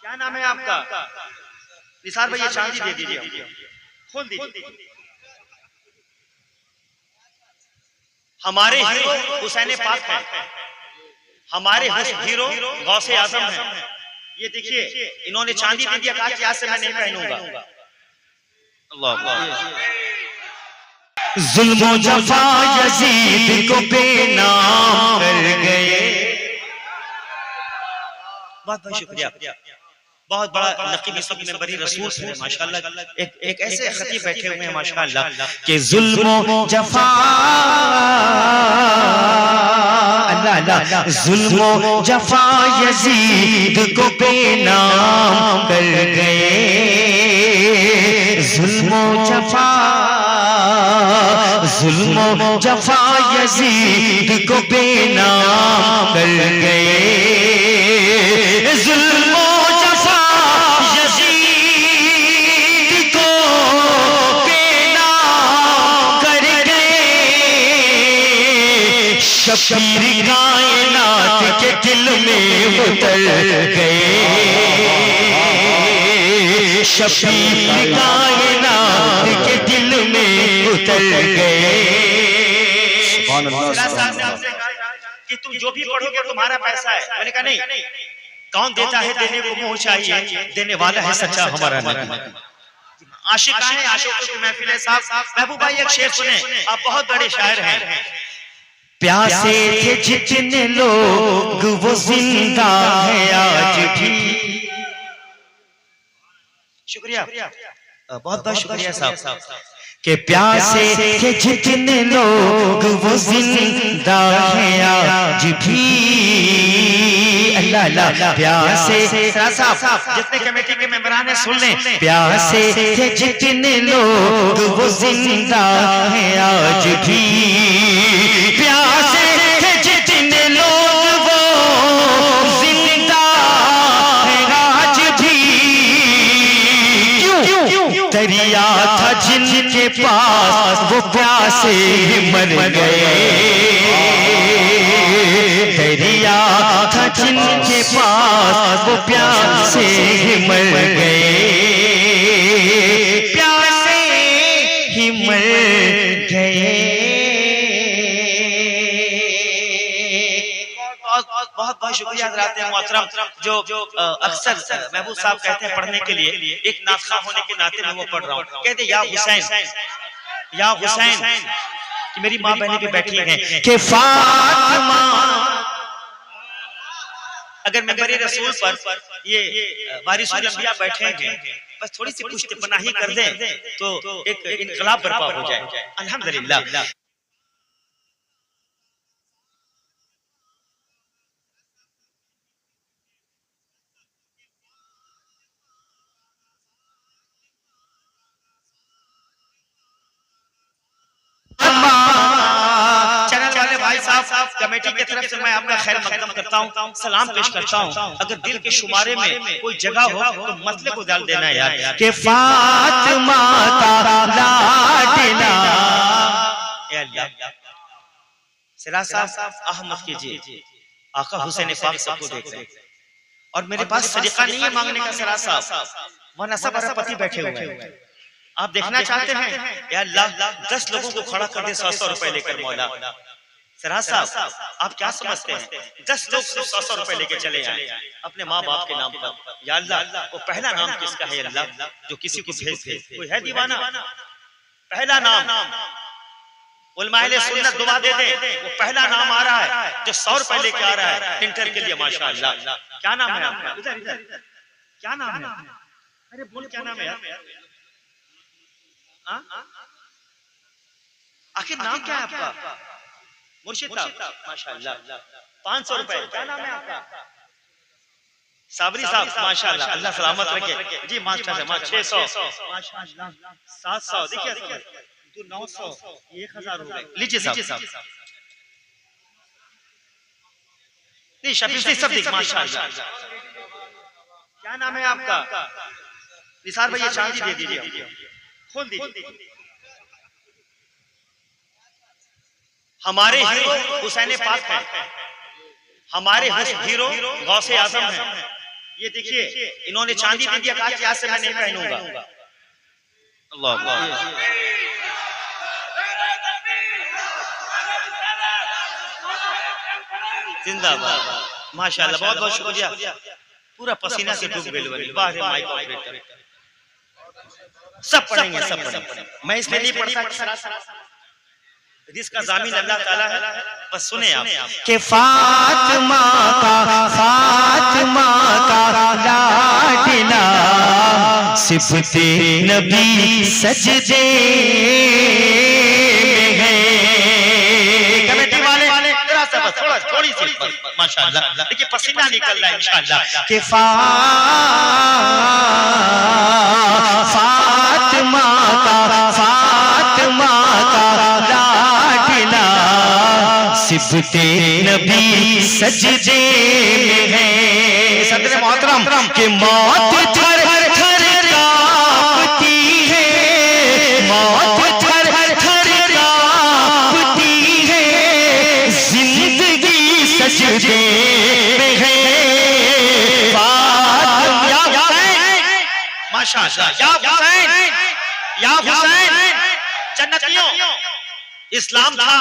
क्या नाम है आपका? निसार भाई, ये चांदी दे दीजिए, खोल दीजिए। हमारे हीरो हुसैन पाक हैं, हमारे हीरो गौसे आजम हैं। ये देखिए, इन्होंने चांदी दे दिया, कहा कि आज से मैं नहीं पहनूंगा। जुल्म जफा यजीद को बेनाम कर गए। बहुत बहुत शुक्रिया। बहुत बड़ा नकीब इस वक्त मेंबरी रसूल है माशाल्लाह। एक ऐसे खतीब बैठे हुए हैं माशाल्लाह कि जुल्म जफा जुल्म जफा यजीद को बेनाम कर गए। जुल्म जफा यजीद को बेनाम कर गए। जुल्म जफा यजीद को बेनाम कर गए। शबीर कायनात के दिल में उतर गए। शबीर कायनात के दिल में उतर गए। कि तुम जो भी पढ़ोगे तुम्हारा पैसा है। मैंने कहा नहीं, कौन देता है देने को मुंह चाहिए, देने वाला है सच्चा हमारा नबी। आशिक है, आशिकों की महफिल है साहब। महबूब भाई एक शेर सुने, आप बहुत बड़े शायर हैं। प्यासे थे जितने लोग वो जिंदा है आज भी। शुक्रिया, बहुत बहुत शुक्रिया साहब। के प्यासे थे जितने लोग वो जिंदा है आज भी। अल्लाह अल्लाह। प्यासे साहब, जितने कमेटी के मेंबरान हैं सुन लें। प्यासे थे जितने लोग वो जिंदा है आज भी। प्यासे थे जितने लोग वो जिंदा है आज भी। क्यों? दरिया था जिनके पास वो प्यासे मर गए। दरिया था जिनके पास वो प्यासे मर गए। प्यासे ही मर गए। बहुत बहुत शुक्रिया हज़रात मोहतरम, जो अक्सर महबूब साहब कहते हैं पढ़ने के लिए, एक नाखा होने के नाते मैं वो पढ़ रहा हूँ। कहते या हुसैन, या हुसैन, कि मेरी माँ बहनें भी बैठी हैं कि फातिमा। अगर मेंबरे रसूल पर ये वारिसुल अंबिया बैठे हैं, बस थोड़ी सी पुश्त पनाही कर दें तो एक इनकलाब बर्पा हो जाए। अल्हम्दुलिल्लाह। कमेटी की तरफ से मैं आपका खैर मकदम करता हूँ, सलाम पेश करता हूँ। अगर दिल के शुमारे में कोई जगह हो तो मसले को डाल देना यार। के फातिमा का लाडला। सिरा साहब अहमद कीजिए, आका हुसैन पाक सबको देख रहे हैं। और मेरे पास सलीका नहीं है मांगने का सिरा साहब, वरना सब पति बैठे हुए हैं। आप देखना चाहते हैं या अल्लाह 10 लोगों को खड़ा कर दे 100 रुपए लेकर मौला। सरा साहब आप क्या समझते हैं, 10 लोग 100 रुपए लेके चले आए अपने माँ बाप के नाम पर। या अल्लाह वो पहला नाम किसका है अल्लाह जो किसी को भेज दे? कोई है दीवाना? पहला नाम उलमाए सुन्नत दुआ दे दे, वो पहला नाम आ रहा है जो 100 रुपए लेके आ रहा है टिंटर के लिए। माशाअल्लाह। क्या नाम है आपका? इधर इधर क्या नाम है? अरे बोल क्या नाम है यार? आखिर नाम क्या है आपका? मुर्शिद साहब माशाअल्लाह। 500 रुपए। क्या नाम है आपका? साबरी साहब माशाअल्लाह, अल्लाह सलामत रखे जी। मास्टर है 600 माशाअल्लाह। 700 देखिए, 900, 1000 हो गए। लीजिए साहब। नहीं शफीफ सब देख माशाअल्लाह। क्या नाम है आपका? निसार भाई ये चांदी दे दीजिए, खोल दीजिए। हमारे हीरो हुसैन पाक हैं, हमारे हीरो गौसे आजम हैं। ये देखिए इन्होंने चांदी दे दिया, कहा कि आज से मैं नहीं पहनूंगा। अल्लाह अल्लाह। जिंदाबाद, माशाल्लाह, बहुत बहुत शुक्रिया। पूरा पसीना से डूब गए। बाहर माइक ऑपरेटर सब पढ़ेंगे, सब पढ़ेंगे। मैं इसलिए नहीं पढ़ता, जिसका जामीन अल्लाह ताला है। बस सुने आप के फातिमा का लाडला सिफते नबी सजदे में है। कमेटी वाले जरा सा बस थोड़ी सी माशाल्लाह, देखिए पसीना निकल रहा है इंशाल्लाह। के फातिमा का लाडला सिफते नबी सजदे में है। सदर मोहतरम के मौत थर थर कांपती है, मौत थर थर कांपती है, जिंदगी सजदे में है। माशाल्लाह, या हुसैन, या हुसैन। जन्नतियों, इस्लाम था।